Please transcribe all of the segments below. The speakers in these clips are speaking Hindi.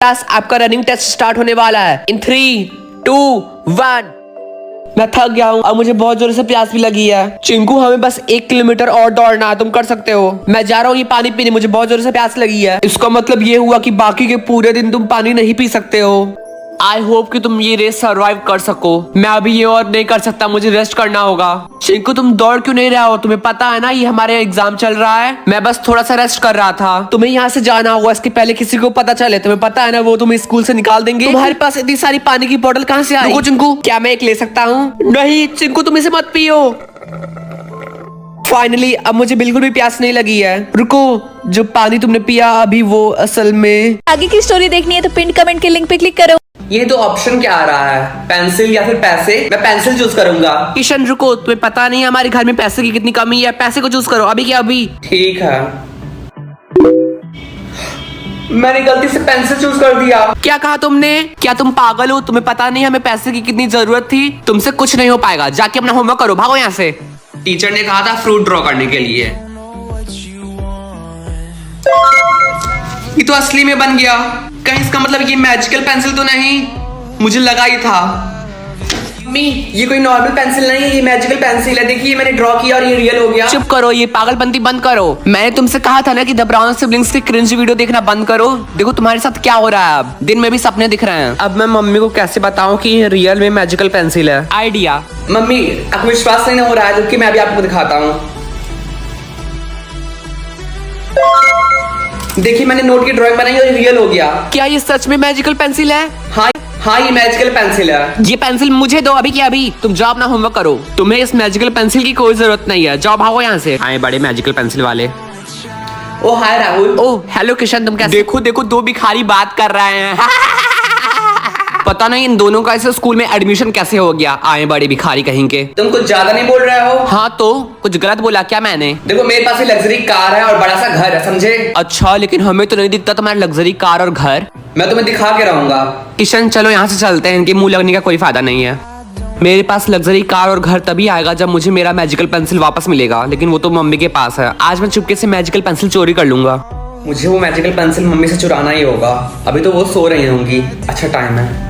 क्लास आपका रनिंग टेस्ट स्टार्ट होने वाला है इन 3, 2, 1। मैं थक गया हूँ, अब मुझे बहुत जोर से प्यास भी लगी है। चिंकू हमें बस 1 किलोमीटर और दौड़ना है, तुम कर सकते हो। मैं जा रहा हूँ ये पानी पीने, मुझे बहुत जोर से प्यास लगी है। इसका मतलब ये हुआ कि बाकी के पूरे दिन तुम पानी नहीं पी सकते हो। आई होप कि तुम ये रेस सर्वाइव कर सको। मैं अभी ये और नहीं कर सकता, मुझे रेस्ट करना होगा। चिंकू तुम दौड़ क्यों नहीं रहे हो? तुम्हें पता है ना ये हमारे एग्जाम चल रहा है। मैं बस थोड़ा सा रेस्ट कर रहा था। तुम्हें यहाँ से जाना होगा, इसके पहले किसी को पता चले। तुम्हें पता है ना वो तुम्हें स्कूल से निकाल देंगे। तुम्हारे पास इतनी सारी पानी की बोतल कहाँ से आई? रुको चिंकू, क्या मैं एक ले सकता हूँ? नहीं चिंकू, तुम इसे मत पियो। फाइनली अब मुझे बिल्कुल भी प्यास नहीं लगी है। रुको, जो पानी तुमने पिया अभी वो असल में। आगे की स्टोरी देखनी है तो पिन कमेंट के लिंक पे क्लिक करो। ये तो ऑप्शन क्या आ रहा है, पेंसिल या फिर पैसे? मैं पेंसिल चूज करूंगा। किशन रुको, तुम्हें पता नहीं हमारे घर में पैसे की कितनी कमी है। पैसे को चूज करो अभी क्या अभी। ठीक है, मैंने गलती से पेंसिल चूज कर दिया। क्या कहा तुमने? क्या तुम पागल हो? तुम्हें पता नहीं हमें पैसे की कितनी जरूरत थी? तुमसे कुछ नहीं हो पाएगा, जाके अपना होमवर्क करो, भागो यहाँ से। टीचर ने कहा था फ्रूट ड्रॉ करने के लिए। ये तो असली में बन गया। कहीं इसका मतलब ये मैजिकल पेंसिल तो नहीं? मुझे लगा ही था। मम्मी, ये कोई नॉर्मल पेंसिल नहीं है, ये मैजिकल पेंसिल है। देखिए मैंने ड्रॉ किया और ये रियल हो गया। चुप करो, ये पागलपंती बंद करो। मैंने तुमसे कहा था ना कि द ब्राउन सिबलिंग्स के क्रिंज वीडियो देखना बंद करो। देखो तुम्हारे साथ क्या हो रहा है, अब दिन में भी सपने दिख रहे हैं। अब मैं मम्मी को कैसे बताऊं कि ये रियल में मैजिकल पेंसिल है? आइडिया। मम्मी, आपको विश्वास नहीं हो रहा है, जबकि मैं अभी आपको दिखाता हूँ। देखिए मैंने नोट की ड्राइंग बनाई और ये रियल हो गया। क्या ये सच में मैजिकल पेंसिल है? हाँ ये मैजिकल पेंसिल है। ये पेंसिल मुझे दो अभी क्या अभी। तुम जाओ अपना होमवर्क करो, तुम्हें इस मैजिकल पेंसिल की कोई जरूरत नहीं है। जाओ भागो यहाँ से। आए बड़े मैजिकल पेंसिल वाले। ओ हाय राहुल। ओ हेलो किशन, तुम कैसे? देखो देखो, दो भिखारी बात कर रहे हैं। पता नहीं इन दोनों का ऐसे स्कूल में एडमिशन कैसे हो गया। आए बड़े भिखारी कहीं के। तुम कुछ ज्यादा नहीं बोल रहे हो? हाँ तो कुछ गलत बोला क्या मैंने? देखो मेरे पास लग्जरी कार है और बड़ा सा घर है, समझे? अच्छा, लेकिन हमें तो नहीं दिखता तुम्हारा लग्जरी कार और घर। मैं तुम्हें दिखा के रहूंगा। किशन चलो यहाँ से चलते हैं, इनके मुंह लगने का कोई फायदा नहीं है। मेरे पास लग्जरी कार और घर तभी आएगा जब मुझे मेरा मैजिकल पेंसिल वापस मिलेगा, लेकिन वो तो मम्मी के पास है। आज मैं चुपके से मैजिकल पेंसिल चोरी कर लूंगा। मुझे वो मैजिकल पेंसिल मम्मी से चुराना ही होगा। अभी तो वो सो रही होंगी। अच्छा टाइम है।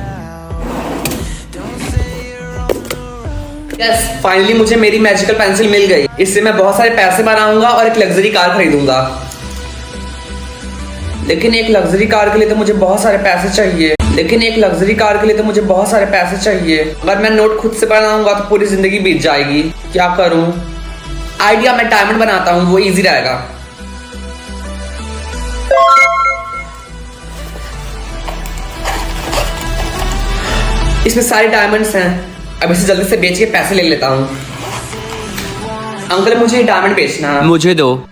यस, फाइनली मुझे मेरी मैजिकल पेंसिल मिल गई। इससे मैं बहुत सारे पैसे बनाऊंगा और एक लग्जरी कार खरीदूंगा। लेकिन एक लग्जरी कार के लिए तो मुझे बहुत सारे पैसे चाहिए। अगर मैं नोट खुद से बनाऊंगा तो पूरी जिंदगी बीत जाएगी। क्या करूं? आइडिया, मैं डायमंड बनाता हूं, वो इजी रहेगा। इसमें सारे डायमंड्स हैं। अब इसे जल्दी से बेच के पैसे ले लेता हूँ। अंकल मुझे ये डायमंड बेचना है। मुझे दो।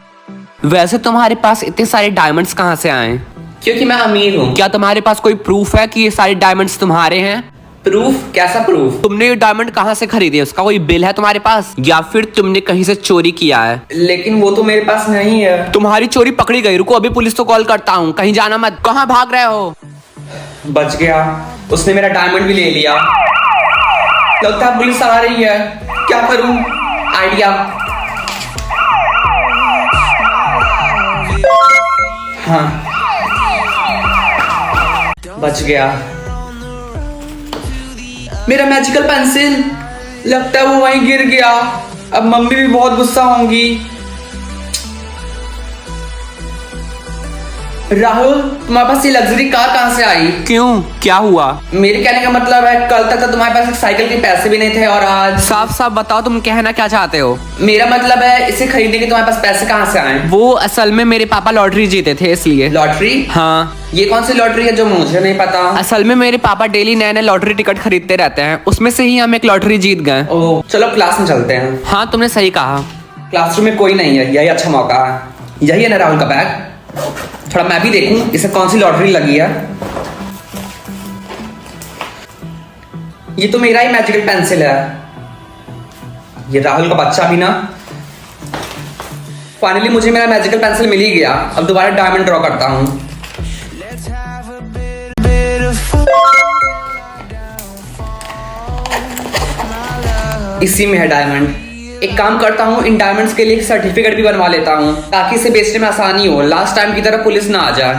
वैसे तुम्हारे पास इतने सारे डायमंड्स कहाँ से आए? क्योंकि मैं अमीर हूँ। क्या तुम्हारे पास कोई प्रूफ है कि ये सारे डायमंड्स तुम्हारे हैं? प्रूफ? कैसा प्रूफ? तुमने ये डायमंड कहाँ से खरीदे? उसका कोई बिल है तुम्हारे पास, या फिर तुमने कहीं से चोरी किया है? लेकिन वो तो मेरे पास नहीं है। तुम्हारी चोरी पकड़ी गई। रुको अभी पुलिस को कॉल करता हूँ। कहीं जाना मत। कहाँ भाग रहे हो? बच गया, उसने मेरा डायमंड भी ले लिया। लगता है पुलिस आ रही है। क्या करूं? आइडिया। हाँ बच गया। मेरा मैजिकल पेंसिल, लगता है वो वहीं गिर गया। अब मम्मी भी बहुत गुस्सा होंगी। राहुल, तुम्हारे पास ये लग्जरी कार कहाँ से आई? क्यों, क्या हुआ? मेरे कहने का मतलब है कल तक तो तुम्हारे पास एक साइकिल के पैसे भी नहीं थे और आज। साफ साफ बताओ तुम कहना क्या चाहते हो? मेरा मतलब है इसे खरीदने के तुम्हारे पास पैसे कहाँ से आए? वो असल में मेरे पापा लॉटरी जीते थे इसलिए। लॉटरी? हाँ। ये कौन सी लॉटरी है जो मुझे नहीं पता? असल में मेरे पापा डेली नए नए लॉटरी टिकट खरीदते रहते हैं, उसमें से ही हम एक लॉटरी जीत गए। ओह चलो क्लास में चलते हैं। हाँ तुमने सही कहा। क्लासरूम में कोई नहीं है, यही अच्छा मौका है। यही है ना राहुल का बैग? थोड़ा मैं भी देखूं इसे कौन सी लॉटरी लगी है। ये तो मेरा ही मैजिकल पेंसिल है। ये राहुल का बच्चा भी ना। फाइनली मुझे मेरा मैजिकल पेंसिल मिल ही गया। अब दोबारा डायमंड ड्रॉ करता हूं। इसी में है डायमंड। एक काम करता हूँ, इन डायमंड्स के लिए सर्टिफिकेट भी बनवा लेता हूँ ताकि इसे बेचने में आसानी हो। लास्ट टाइम की तरह पुलिस ना आ जाए।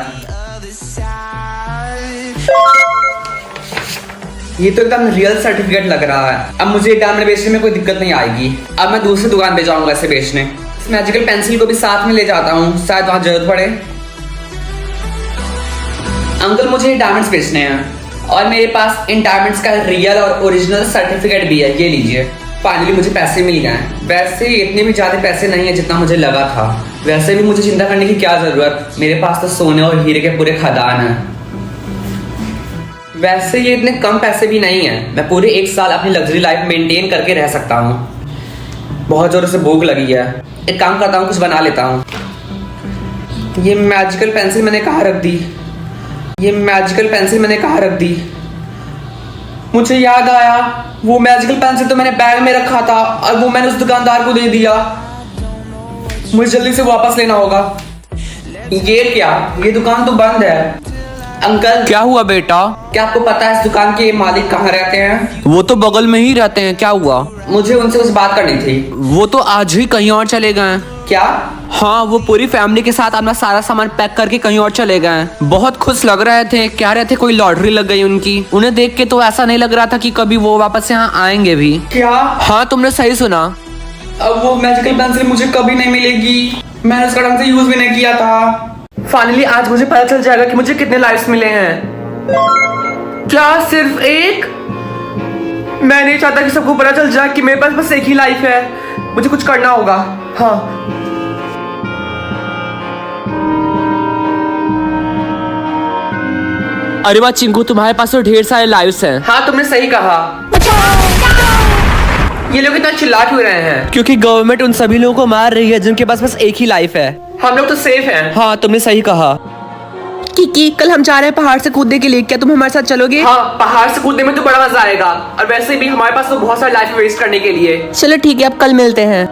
ये तो एकदम रियल सर्टिफिकेट लग रहा है। अब मुझे डायमंड बेचने में कोई दिक्कत नहीं आएगी। अब मैं दूसरी दुकान पे जाऊंगा इसे बेचने। इस मैजिकल पेंसिल को भी साथ में ले जाता हूँ, शायद वहां जरूरत पड़े। अंकल मुझे डायमंड्स बेचने हैं और मेरे पास इन डायमंड्स का रियल और ओरिजिनल सर्टिफिकेट भी है, ये लीजिए। फाइनली मुझे पैसे मिल गए। वैसे इतने भी ज्यादा पैसे नहीं है जितना मुझे लगा था। वैसे भी मुझे चिंता करने की क्या जरूरत, मेरे पास तो सोने और हीरे के पूरे खदान हैं। वैसे ये इतने कम पैसे भी नहीं है, मैं पूरे 1 साल अपनी लग्जरी लाइफ मेंटेन करके रह सकता हूँ। बहुत जोरों से भूख लगी है, एक काम करता हूँ, कुछ बना लेता हूँ। ये मैजिकल पेंसिल मैंने कहाँ रख दी? ये मैजिकल पेंसिल मैंने कहाँ रख दी? मुझे याद आया, वो मैजिकल पेंसिल तो मैंने बैग में रखा था और वो मैंने उस दुकानदार को दे दिया। मुझे जल्दी से वापस लेना होगा। ये क्या, ये दुकान तो बंद है। अंकल क्या हुआ बेटा? क्या आपको पता है इस दुकान के मालिक कहाँ रहते हैं? वो तो बगल में ही रहते हैं, क्या हुआ? मुझे उनसे कुछ बात करनी थी। वो तो आज ही कहीं और चले गए हैं। क्या? हाँ, वो पूरी फैमिली के साथ अपना सारा सामान पैक करके कहीं और चले गए हैं। बहुत खुश लग रहे थे, कह रहे थे कोई लॉटरी लग गई उनकी। उन्हें देख के तो ऐसा नहीं लग रहा था कि कभी वो वापस यहाँ आएंगे भी। क्या? हाँ, तुमने सही सुना। अब वो मैजिकल पेंसिल मुझे कभी नहीं मिलेगी। मैंने उसका ढंग से यूज भी नहीं किया था। फाइनली आज मुझे पता चल जाएगा कि मुझे कितने लाइफ्स मिले हैं। क्या सिर्फ एक? मैं नहीं चाहता कि सबको पता चल जाए कि मेरे पास बस एक ही लाइफ है। मुझे कुछ करना होगा। हाँ, अरे वाह चिंकू, तुम्हारे पास तो ढेर सारे लाइव्स हैं। हाँ तुमने सही कहा। ये लोग इतना चिल्ला क्यों रहे हैं? क्योंकि गवर्नमेंट उन सभी लोगों को मार रही है जिनके पास बस एक ही लाइफ है। हम लोग तो सेफ हैं। हाँ, तुमने सही कहा। किकी, कल हम जा रहे हैं पहाड़ से कूदने के लिए, क्या तुम हमारे साथ चलोगे? हाँ, पहाड़ से कूदने में तो बड़ा मजा आएगा और वैसे भी हमारे पास तो बहुत सारी लाइफ वेस्ट करने के लिए। चलो ठीक है, अब कल मिलते हैं।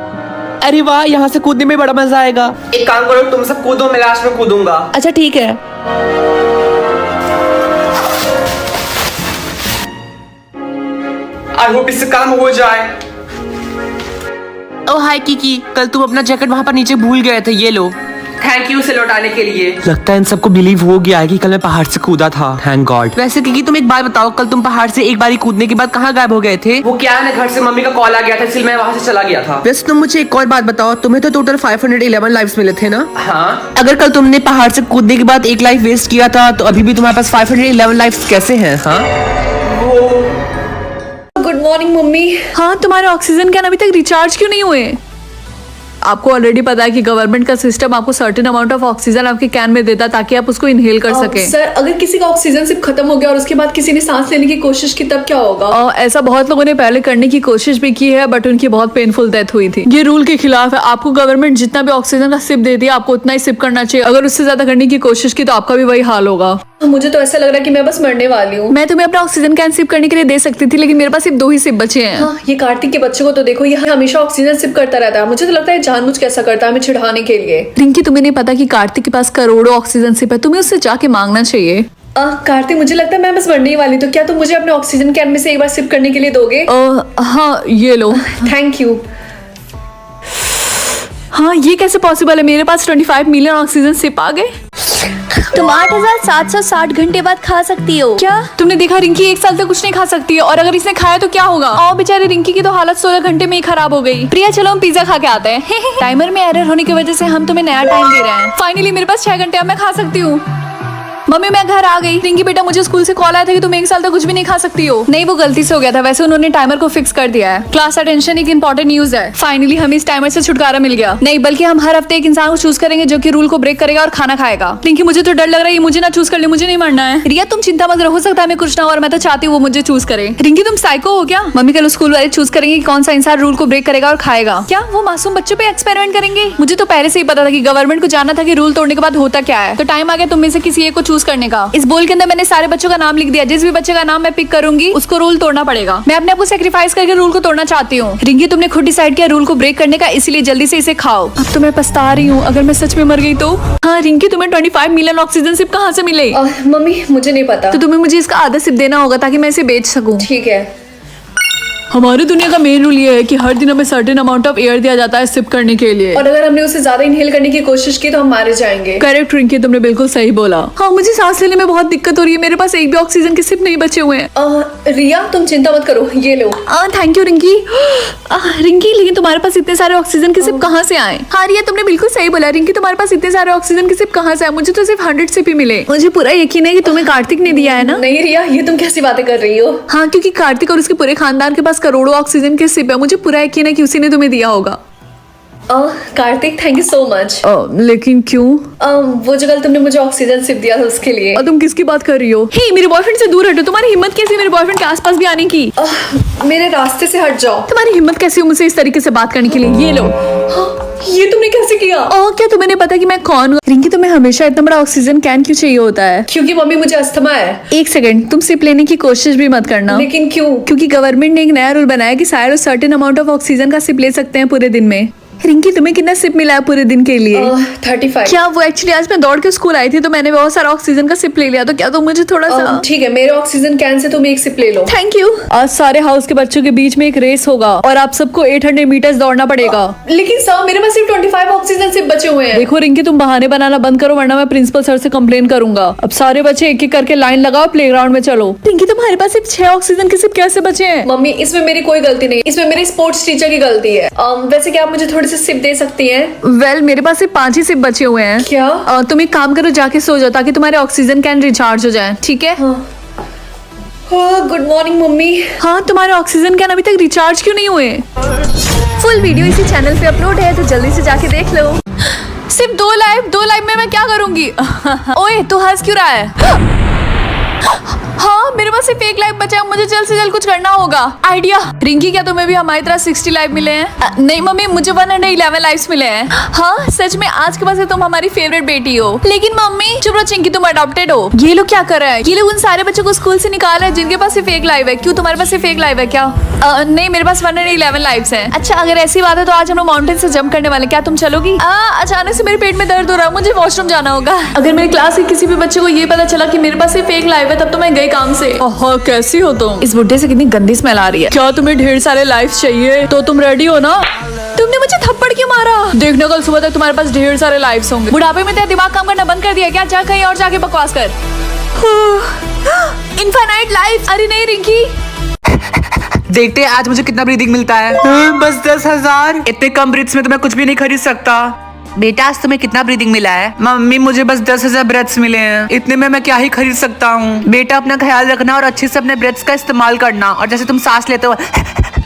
अरे वाह, यहाँ से कूदने में बड़ा मजा आएगा। एक काम करो, तुम सब कूदो, मैं लास्ट में कूदूंगा। अच्छा ठीक है। आई होप इससे काम हो जाए। ओ हाय किकी, कल तुम अपना जैकेट वहाँ पर नीचे भूल गए थे, ये लो। थैंक यू उसे लौटाने के लिए। लगता है इन सबको बिलीव हो गया है कि कल मैं पहाड़ से कूदा था। Thank God. वैसे किकी तुम एक बात बताओ, कल तुम पहाड़ से एक बारी कूदने के बाद कहाँ गायब हो गए थे? वो क्या है ना, घर से मम्मी का कॉल आ गया था इसलिए मैं वहाँ से चला गया था। वैसे तुम मुझे एक और बात बताओ, तुम्हें तो टोटल 511 लाइफ्स मिले थे ना? हाँ, अगर कल तुमने पहाड़ से कूदने के बाद एक लाइफ वेस्ट किया था तो अभी भी तुम्हारे पास 511 लाइफ्स कैसे हैं? हाँ, गुड मॉर्निंग मम्मी। हाँ, तुम्हारे ऑक्सीजन कैन अभी तक रिचार्ज क्यों नहीं हुए? आपको ऑलरेडी पता है कि गवर्नमेंट का सिस्टम आपको सर्टेन अमाउंट ऑफ ऑक्सीजन आपके कैन में देता ताकि आप उसको इनहेल कर सके। सर, अगर किसी का ऑक्सीजन सिर्फ खत्म हो गया और उसके बाद किसी ने सांस लेने की कोशिश की तब क्या होगा? ऐसा बहुत लोगों ने पहले करने की कोशिश भी की है बट उनकी बहुत पेनफुल डेथ हुई थी। ये रूल के खिलाफ है। आपको गवर्नमेंट जितना भी ऑक्सीजन का सिप देती है आपको उतना ही सिप करना चाहिए। अगर उससे ज्यादा करने की कोशिश की तो आपका भी वही हाल होगा। मुझे तो ऐसा लग रहा है कि मैं बस मरने वाली हूँ। मैं तुम्हें अपना ऑक्सीजन कैन सिप करने के लिए दे सकती थी लेकिन मेरे पास सिर्फ 2 ही सिप बचे हैं। हाँ, ये कार्तिक के बच्चे को तो देखो, ये हमेशा ऑक्सीजन सिप करता रहता है। मुझे तो लगता है जानबूझ कैसा करता है हमें चिढ़ाने के लिए। रिंकी, तुम्हें नहीं पता कि कार्तिक के पास करोड़ों ऑक्सीजन सिप है, तुम्हें उससे जाके मांगना चाहिए। कार्तिक, मुझे लगता है मैं बस मरने ही वाली, तो क्या तुम मुझे अपने ऑक्सीजन कैन में से एक बार सिप करने के लिए दोगे? हाँ, ये लो। Thank you. हाँ, ये कैसे पॉसिबल है? मेरे पास 25 मिलियन ऑक्सीजन सिप आ गए। तुम 8760 घंटे बाद खा सकती हो। क्या तुमने देखा? रिंकी 1 साल तक कुछ नहीं खा सकती है और अगर इसने खाया तो क्या होगा? और बेचारी रिंकी की तो हालत 16 घंटे में ही खराब हो गई। प्रिया, चलो हम पिज्जा खा के आते हैं। टाइमर में एरर होने की वजह से हम तुम्हें नया टाइम दे रहे हैं। फाइनली मेरे पास 6 घंटे, अब मैं खा सकती हूँ। मम्मी, मैं घर आ गई। रिंकी बेटा, मुझे स्कूल से कॉल आया था कि तुम 1 साल तक कुछ भी नहीं खा सकती हो। नहीं, वो गलती से हो गया था। वैसे उन्होंने टाइमर को फिक्स कर दिया है। क्लास अटेंशन एक इंपॉर्टेंट न्यूज है। फाइनली हमें इस टाइमर से छुटकारा मिल गया। नहीं, बल्कि हम हर हफ्ते एक इंसान को चूज करेंगे जो कि रूल को ब्रेक करेगा और खाना खाएगा। रिंकी, मुझे तो डर लग रहा है ये मुझे ना चूज कर ले। मुझे नहीं मरना है। रिया, तुम चिंता मत रहो, हो सकता है मैं कुछ ना हो और मैं तो चाहती हूँ वो मुझे चूज करे। रिंकी, तुम साइको हो क्या? मम्मी, कल स्कूल वाले चूज करेंगे कि कौन सा इंसान रूल को ब्रेक करेगा और खाएगा। क्या वो मासूम बच्चों पे एक्सपेरिमेंट करेंगे? मुझे तो पहले से ही पता था कि गवर्नमेंट को जानना था कि रूल तोड़ने के बाद होता क्या है। तो टाइम आ गया तुम में से किसी एक को चूज करने का। इस बोल के अंदर मैंने सारे बच्चों का नाम लिख दिया। जिस भी बच्चे का नाम मैं पिक करूंगी उसको रूल तोड़ना पड़ेगा। मैं अपने आप को सेक्रीफाइस करके रूल को तोड़ना चाहती हूँ। रिंकी, तुमने खुद डिसाइड किया रूल को ब्रेक करने का, इसलिए जल्दी से इसे खाओ। अब तो मैं पछता रही हूँ, अगर मैं सच में मर गई तो। हाँ रिंकी, तुम्हें 25 मिलियन ऑक्सीजन सिप कहाँ से मिले? मम्मी, मुझे नहीं पता। तो तुम्हें मुझे इसका आधा सिप देना होगा ताकि मैं इसे बेच सकूं। ठीक है। हमारी दुनिया का मेन रूल ये है कि हर दिन हमें सर्टेन अमाउंट ऑफ एयर दिया जाता है सिप करने के लिए। और अगर हमने उसे ज्यादा इनहेल करने की कोशिश की तो हम मारे जाएंगे। करेक्ट रिंकी, तुमने बिल्कुल सही बोला। हाँ, मुझे सांस लेने में बहुत दिक्कत हो रही है। मेरे पास एक भी ऑक्सीजन के सिप नहीं बचे हुए हैं। रिया तुम चिंता मत करो, ये लो। Thank you Rinki. रिंकी, लेकिन तुम्हारे पास इतने सारे ऑक्सीजन के सिप कहाँ से आए? हाँ रिया, तुमने बिल्कुल सही बोला। रिंकी, तुम्हारे पास इतने सारे ऑक्सीजन के सिप कहाँ से आए? मुझे तो सिर्फ 100 सिप ही मिले। मुझे पूरा यकीन है कि तुम्हें कार्तिक ने दिया है ना? नहीं रिया, ये तुम कैसी बातें कर रही हो? हाँ, क्योंकि कार्तिक और उसके पूरे खानदान के पास करोड़ों ऑक्सीजन के सिप है। मुझे पूरा यकीन है कि उसी ने तुम्हें दिया होगा। Kartik, thank you so much. लेकिन क्यों? वो जो कल तुमने मुझे ऑक्सीजन सिप दिया था उसके लिए। और तुम किसकी बात कर रही हो? हे, मेरे बॉयफ्रेंड से दूर हटो। तुम्हारी हिम्मत कैसी मेरे बॉयफ्रेंड के आसपास भी आने की? मेरे रास्ते से हट जाओ। तुम्हारी हिम्मत कैसी हो मुझसे इस तरीके से बात करने के लिए? ये लो। ये तुमने कैसे किया? क्या तुम्हें नहीं पता कि मैं कौन हूँ? रिंकी, तुम्हें हमेशा इतना बड़ा ऑक्सीजन कैन क्यों चाहिए होता है? क्योंकि मम्मी मुझे अस्थमा है। एक सेकंड, तुम सिप लेने की कोशिश भी मत करना। लेकिन क्यों? क्योंकि गवर्नमेंट ने एक नया रूल बनाया कि शायद सर्टेन अमाउंट ऑफ ऑक्सीजन का सिप ले सकते हैं पूरे दिन में। रिंकी, तुम्हें कितना सिप मिला है पूरे दिन के लिए? 35। क्या वो एक्चुअली आज मैं दौड़ के स्कूल आई थी तो मैंने बहुत सारा ऑक्सीजन का सिप ले लिया, तो क्या तुम मुझे थोड़ा सा? ठीक है, मेरे ऑक्सीजन कैन से तुम एक सिप ले लो। Thank you. आज सारे हाउस के बच्चों के बीच में एक रेस होगा और आप सबको 800 मीटर्स दौड़ना पड़ेगा। लेकिन सर, मेरे पास सिर्फ 25 ऑक्सीजन सिप बचे हुए हैं। देखो रिंकी, तुम बहाने बनाना बंद करो वरना मैं प्रिंसिपल सर से कंप्लेन करूंगा। अब सारे बच्चे एक एक करके लाइन लगाओ, प्लेग्राउंड में चलो। रिंकी, तुम्हारे पास सिर्फ 6 ऑक्सीजन के सिप कैसे बचे हैं? मम्मी, इसमें मेरी कोई गलती नहीं, इसमें मेरे स्पोर्ट्स टीचर की गलती है। वैसे क्या आप मुझे थोड़े से सिप दे सकती हैं? वेल, मेरे पास सिर्फ 5 ही सिप बचे हुए हैं। क्या? तुम एक काम करो, जाके सो जाओ ताकि तुम्हारे ऑक्सीजन कैन रिचार्ज हो जाए, ठीक है? Good morning mummy. हाँ, तुम्हारे ऑक्सीजन कैन अभी तक रिचार्ज क्यों नहीं हुए? फुल वीडियो इसी चैनल पे अपलोड है, तो जल्दी से जाके देख लो। सिर्फ 2 लाइव में मैं क्या करूंगी? ओए, तू हंस क्यों रहा है? हाँ, मेरे पास सिर्फ 1 लाइव बचा है। मुझे जल्द से जल्द कुछ करना होगा। आइडिया। रिंकी, क्या तुम्हें भी हमारी तरह 60 लाइव मिले हैं? नहीं मम्मी, मुझे 111 लाइव्स मिले हैं। हाँ सच में, आज के बाद से तुम हमारी फेवरेट बेटी हो। लेकिन मम्मी, चुप रहो चिंकी, तुम अडॉप्टेड हो। ये लोग क्या कर रहा है? ये लोग उन सारे बच्चों को स्कूल से निकाल रहे हैं जिनके पास सिर्फ 1 लाइव है। क्यों, तुम्हारे पास सिर्फ 1 लाइव है क्या? नहीं, मेरे पास 111 लाइव्स हैं। अच्छा, अगर ऐसी बात है तो आज हम लोग माउंटेन से जंप करने वाले, क्या तुम चलोगी? अचानक से मेरे पेट में दर्द हो रहा है, मुझे वॉशरूम जाना होगा। अगर मेरे क्लास के किसी भी बच्चे को ये पता चला कि मेरे पास सिर्फ 1 लाइव है तब तो मैं गई काम से। कैसी हो तुम? इस बुड्ढे से कितनी गंदी स्मेल आ रही है। क्या तुम्हें ढेर सारे लाइव्स चाहिए? तो तुम रेडी हो ना? तुमने मुझे थप्पड़ क्यों मारा? देखना कल सुबह तक तुम्हारे पास ढेर सारे लाइव्स होंगे। बुढ़ापे में तेरा दिमाग काम करना बंद कर दिया क्या? जा कहीं और जाके बकवास कर। Infinite life. अरे नहीं रिंकी, देखते हैं आज मुझे कितना ब्रीदिंग मिलता है। बस 10,000। इतने कम ब्रीथ्स में तो मैं कुछ भी नहीं खरीद सकता। बेटा, आज तुम्हें कितना ब्रीदिंग मिला है? मम्मी, मुझे बस 10,000 ब्रेथ्स मिले हैं। इतने में मैं क्या ही खरीद सकता हूँ। बेटा, अपना ख्याल रखना और अच्छे से अपने ब्रेथ्स का इस्तेमाल करना, और जैसे तुम सांस लेते हो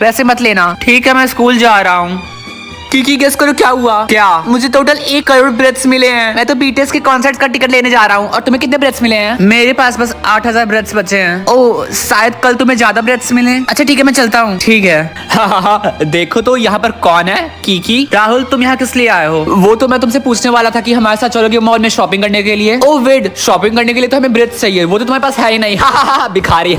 वैसे मत लेना, ठीक है? मैं स्कूल जा रहा हूँ। की गेस करो क्या हुआ? क्या? मुझे टोटल 1 करोड़ ब्रेथ्स मिले हैं। मैं तो बीटीएस के कॉन्सर्ट का टिकट लेने जा रहा हूँ। और तुम्हें कितने ब्रेथ्स मिले हैं? मेरे पास बस 8,000 ब्रेथ्स बचे हैं। ओह, शायद कल तुम्हें ज्यादा ब्रेथ्स मिले। अच्छा ठीक है, मैं चलता हूँ। ठीक है। देखो तो यहाँ पर कौन है? की। राहुल, तुम यहाँ किस लिए आए हो? वो तो मैं तुमसे पूछने वाला था कि हमारे साथ चलोगे मॉल में शॉपिंग करने के लिए। ओह वेट, शॉपिंग करने के लिए तो हमें ब्रेथ्स चाहिए, वो तो तुम्हारे पास है ही नहीं। भिखारी।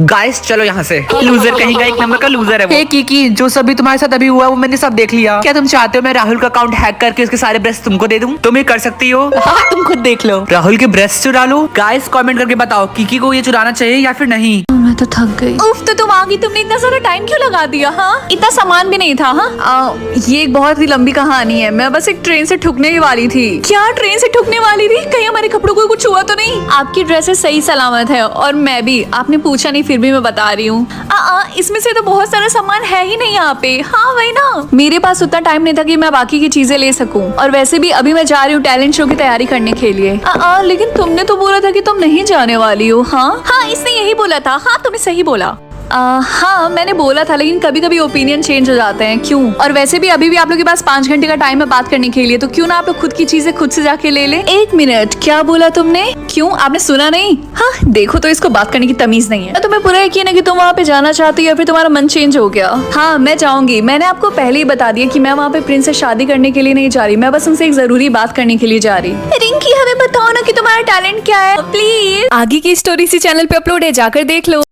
गाइस, चलो यहाँ से। लूजर कहीं का, 1 नंबर का लूजर है वो। की, जो सभी तुम्हारे साथ अभी हुआ वो मैंने सब देख लिया। क्या तुम चाहते हो मैं राहुल का अकाउंट हैक करके उसके सारे ब्रेस्ट तुमको दे दूं? तुम ये कर सकती हो। हाँ, तुम खुद देख लो। राहुल के ब्रेस्ट चुरा लो। गाइस, कमेंट करके बताओ की को ये चुराना चाहिए या फिर नहीं। मैं तो थक गई। उफ, तो तुम आ गई। तुमने इतना सारा टाइम क्यों लगा दिया? हाँ, इतना सामान भी नहीं था। हाँ, ये एक बहुत ही लंबी कहानी है। मैं बस एक ट्रेन से ठुकने ही वाली थी। क्या ट्रेन से ठुकने वाली थी? कहीं हमारे कपड़ों को कुछ हुआ तो नहीं? आपकी ड्रेसेस सही सलामत है और मैं भी। आपने पूछा नहीं फिर भी मैं बता रही हूँ। इसमें से तो बहुत सारा सामान है ही नहीं यहाँ पे। हाँ वही ना, मेरे पास उतना टाइम नहीं था कि मैं बाकी की चीजें ले सकूं। और वैसे भी अभी मैं जा रही हूँ टैलेंट शो की तैयारी करने के लिए। लेकिन तुमने तो बोला था कि तुम नहीं जाने वाली हो। हाँ, इसने यही बोला था। हाँ, तुमने सही बोला। हाँ, मैंने बोला था, लेकिन कभी कभी ओपिनियन चेंज हो जाते हैं। क्यों? और वैसे भी अभी भी आप लोग के पास 5 घंटे का टाइम है बात करने के लिए, तो क्यों ना आप लोग खुद की चीजें खुद से जाके ले लें। 1 मिनट, क्या बोला तुमने? क्यों, आपने सुना नहीं? हाँ, देखो तो इसको बात करने की तमीज नहीं है। तुम्हें पूरा यकीन है कि तुम वहाँ पे जाना चाहती हो या फिर तुम्हारा मन चेंज हो गया? हाँ, मैं जाऊंगी। मैंने आपको पहले ही बता दिया कि मैं वहाँ पे प्रिंस से शादी करने के लिए नहीं जा रही। मैं बस उनसे एक जरूरी बात करने के लिए जा रही। रिंकी, हमें बताओ ना कि तुम्हारा टैलेंट क्या है प्लीज। आगे की स्टोरी इसी चैनल पे अपलोड है, जाकर देख लो।